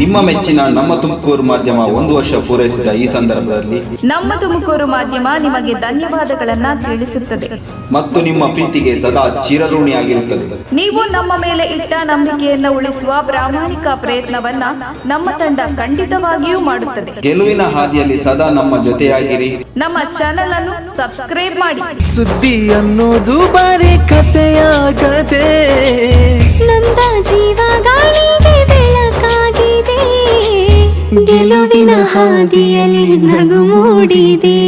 ನಿಮ್ಮ ಮೆಚ್ಚಿನ ನಮ್ಮ ತುಮಕೂರು ಮಾಧ್ಯಮ 1 ವರ್ಷ ಪೂರೈಸಿದ ಈ ಸಂದರ್ಭದಲ್ಲಿ ನಮ್ಮ ತುಮಕೂರು ಮಾಧ್ಯಮ ನಿಮಗೆ ಧನ್ಯವಾದಗಳನ್ನ ತಿಳಿಸುತ್ತದೆ ಮತ್ತು ನಿಮ್ಮ ಪ್ರೀತಿಗೆ ಸದಾ ಚಿರಋಣಿಯಾಗಿರುತ್ತದೆ. ನೀವು ನಮ್ಮ ಮೇಲೆ ಇಟ್ಟ ನಂಬಿಕೆಯನ್ನು ಉಳಿಸುವ ಪ್ರಾಮಾಣಿಕ ಪ್ರಯತ್ನವನ್ನ ನಮ್ಮ ತಂಡ ಖಂಡಿತವಾಗಿಯೂ ಮಾಡುತ್ತದೆ. ಗೆಲುವಿನ ಹಾದಿಯಲ್ಲಿ ಸದಾ ನಮ್ಮ ಜೊತೆಯಾಗಿರಿ. ನಮ್ಮ ಚಾನೆಲ್ ಅನ್ನು ಸಬ್ಸ್ಕ್ರೈಬ್ ಮಾಡಿ. ಸುದ್ದಿ ಅನ್ನೋದು ಬರೀ ಕಥೆಯಾಗದೆ ನೊಂದ ಜೀವ ಗಾಳಿಗೆ ಬೆಳಕಾಗಿದೆ, ಗೆಲುವಿನ ಹಾದಿಯಲ್ಲಿ ನಗು ಮೂಡಿದೆ.